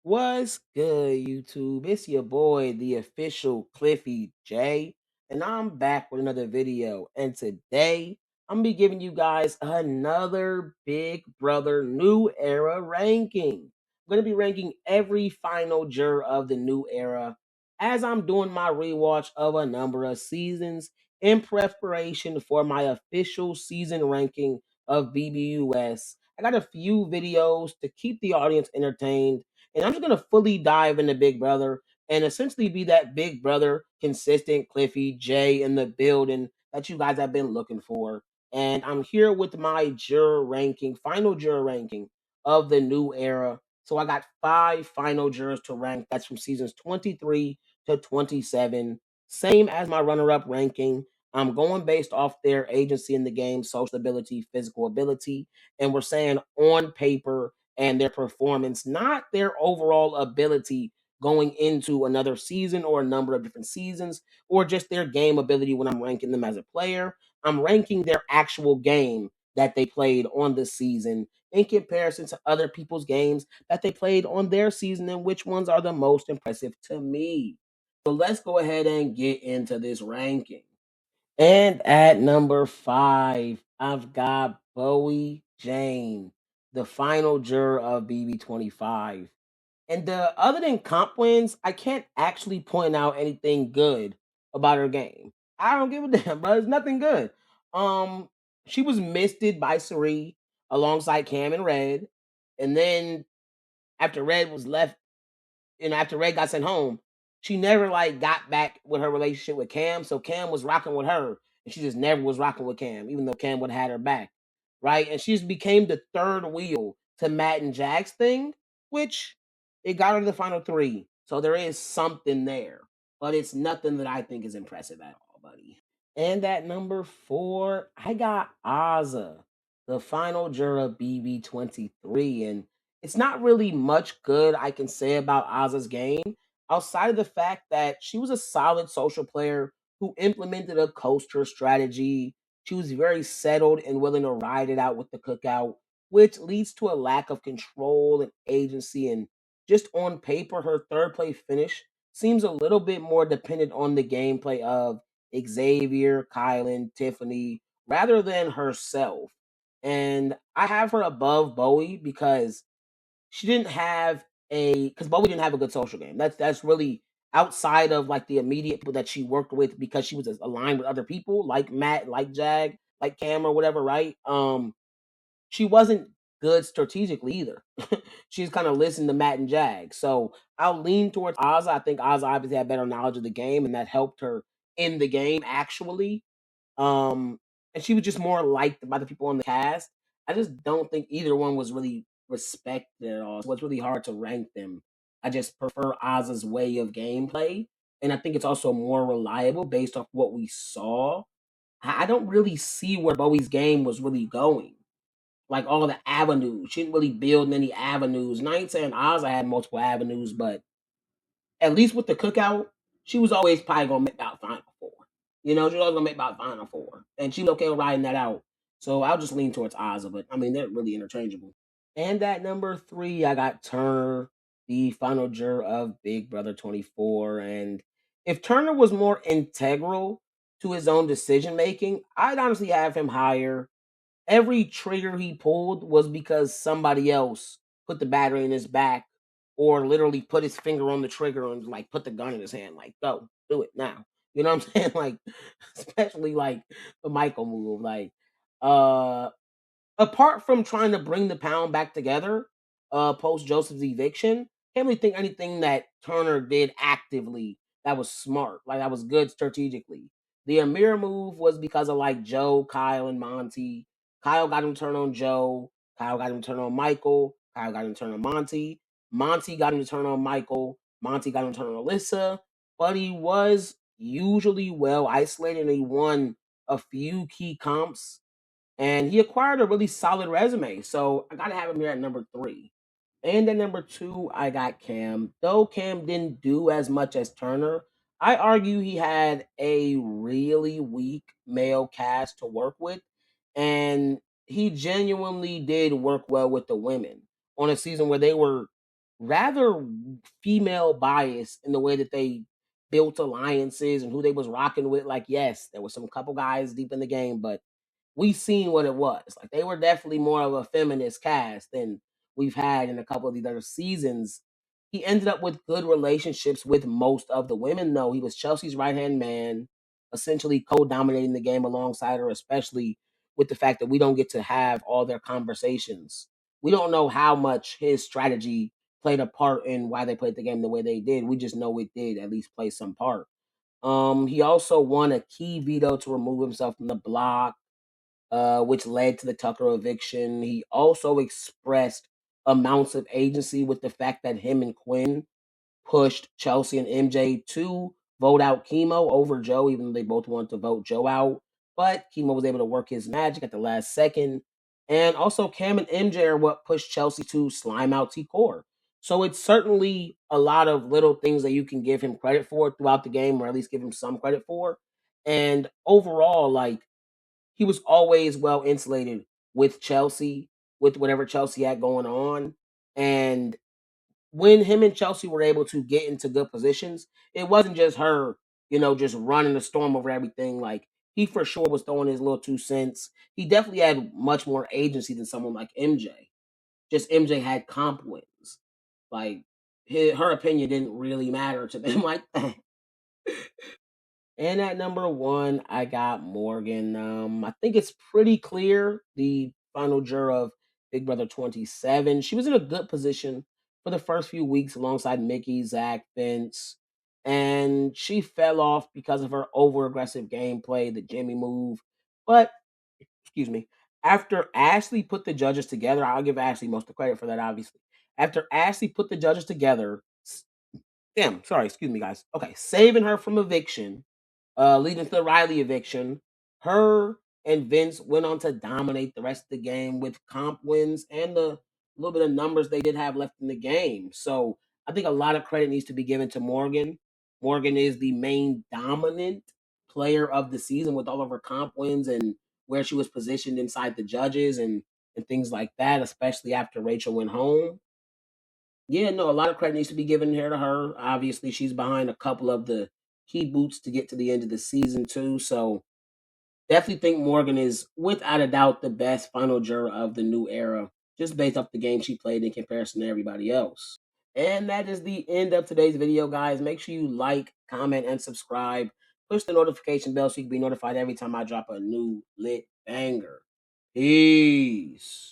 What's good, YouTube? It's your boy, the official Cliffy J, and I'm back with another video. And today, I'm gonna be giving you guys another Big Brother New Era ranking. I'm gonna be ranking every final juror of the New Era as I'm doing my rewatch of a number of seasons in preparation for my official season ranking of BBUS. I got a few videos to keep the audience entertained, and I'm just gonna fully dive into Big Brother and essentially be that Big Brother consistent Cliffy J in the building that you guys have been looking for. And I'm here with my juror ranking, final juror ranking of the New Era. So I got 5 final jurors to rank. That's from seasons 23 to 27. Same as my runner-up ranking. I'm going based off their agency in the game, social ability, physical ability, and we're saying on paper and their performance, not their overall ability going into another season or a number of different seasons, or just their game ability when I'm ranking them as a player. I'm ranking their actual game that they played on this season in comparison to other people's games that they played on their season and which ones are the most impressive to me. So let's go ahead and get into this ranking. And at number 5, I've got Bowie Jane, the final juror of BB25. And other than comp wins, I can't actually point out anything good about her game. I don't give a damn, bro. It's nothing good. Um, she was misted by Sari alongside Cam and Red, and then after Red was left, after Red got sent home, she never like got back with her relationship with Cam. So Cam was rocking with her, and she just never was rocking with Cam, even though Cam would have had her back, right? And she just became the third wheel to Matt and Jack's thing, which it got her to the final 3. So there is something there, but it's nothing that I think is impressive at all, buddy. And at number 4, I got Ozza, the final juror BB23. And it's not really much good I can say about Ozza's game outside of the fact that she was a solid social player who implemented a coaster strategy. She was very settled and willing to ride it out with the cookout, which leads to a lack of control and agency. And just on paper, her third place finish seems a little bit more dependent on the gameplay of Xavier, Kylan, Tiffany, rather than herself. And I have her above Bowie because she didn't have because Bowie didn't have a good social game. That's really outside of like the immediate people that she worked with because she was aligned with other people like Matt, like Jag, like Cam or whatever, right? She wasn't good strategically either. She's kind of listened to Matt and Jag. So I'll lean towards Ozza. I think Ozza obviously had better knowledge of the game, and that helped her in the game actually. Um, and she was just more liked by the people on the cast. I just don't think either one was really respected at all. So it's really hard to rank them. I just prefer Oz's way of gameplay, and I think it's also more reliable based off what we saw. I don't really see where Bowie's game was really going, like all the avenues. She didn't really build many avenues. And I ain't saying Ozza had multiple avenues, but at least with the cookout, she was always probably gonna make about Final Four. She was always gonna make about Final Four, and she was okay with riding that out. So I'll just lean towards Ozza, but I mean they're really interchangeable. And at number 3, I got Turner, the final juror of Big Brother 24. And if Turner was more integral to his own decision making, I'd honestly have him higher. Every trigger he pulled was because somebody else put the battery in his back or literally put his finger on the trigger and like put the gun in his hand, like, go, do it now. You know what I'm saying? Like, especially like the Michael move. Like, uh apart from trying to bring the pound back together, post Joseph's eviction, can't really think anything that Turner did actively that was smart, like that was good strategically. The Amir move was because of like Joe, Kyle, and Monty. Kyle got him to turn on Joe. Kyle got him to turn on Michael. Kyle got him to turn on Monty. Monty got him to turn on Michael. Monty got him to turn on Alyssa. But he was usually well isolated and he won a few key comps and he acquired a really solid resume. So I gotta have him here at number 3. And at number 2, I got Cam. Though Cam didn't do as much as Turner, I argue he had a really weak male cast to work with, and he genuinely did work well with the women on a season where they were rather female bias in the way that they built alliances and who they was rocking with. Like, yes, there was some couple guys deep in the game, but we seen what it was. Like, they were definitely more of a feminist cast than we've had in a couple of these other seasons. He ended up with good relationships with most of the women, though. He was Chelsea's right hand man, essentially co-dominating the game alongside her, especially with the fact that we don't get to have all their conversations. We don't know how much his strategy played a part in why they played the game the way they did. We just know it did at least play some part. He also won a key veto to remove himself from the block, which led to the Tucker eviction. He also expressed amounts of agency with the fact that him and Quinn pushed Chelsea and MJ to vote out Chemo over Joe, even though they both wanted to vote Joe out. But Chemo was able to work his magic at the last second. And also, Cam and MJ are what pushed Chelsea to slime out T Core. So it's certainly a lot of little things that you can give him credit for throughout the game, or at least give him some credit for. And overall, like, he was always well insulated with Chelsea, with whatever Chelsea had going on. And when him and Chelsea were able to get into good positions, it wasn't just her, just running the storm over everything. Like, he for sure was throwing his little 2 cents. He definitely had much more agency than someone like MJ. Just MJ had comp wins. Like, her opinion didn't really matter to them like that. And at number one, I got Morgan. I think it's pretty clear the final juror of Big Brother 27. She was in a good position for the first few weeks alongside Mickey, Zach, Vince, and she fell off because of her over aggressive gameplay, the Jimmy move. But, excuse me, after Ashley put the judges together, I'll give Ashley most of the credit for that, obviously. After Ashley put the judges together, damn, sorry, excuse me, guys. Okay, saving her from eviction, leading to the Riley eviction. Her and Vince went on to dominate the rest of the game with comp wins and the little bit of numbers they did have left in the game. So I think a lot of credit needs to be given to Morgan. Morgan is the main dominant player of the season with all of her comp wins and where she was positioned inside the judges and things like that, especially after Rachel went home. Yeah, no, a lot of credit needs to be given here to her. Obviously, she's behind a couple of the key boots to get to the end of the season too. So definitely think Morgan is without a doubt the best final juror of the new era, just based off the game she played in comparison to everybody else. And that is the end of today's video, guys. Make sure you like, comment, and subscribe. Push the notification bell so you can be notified every time I drop a new lit banger. Peace.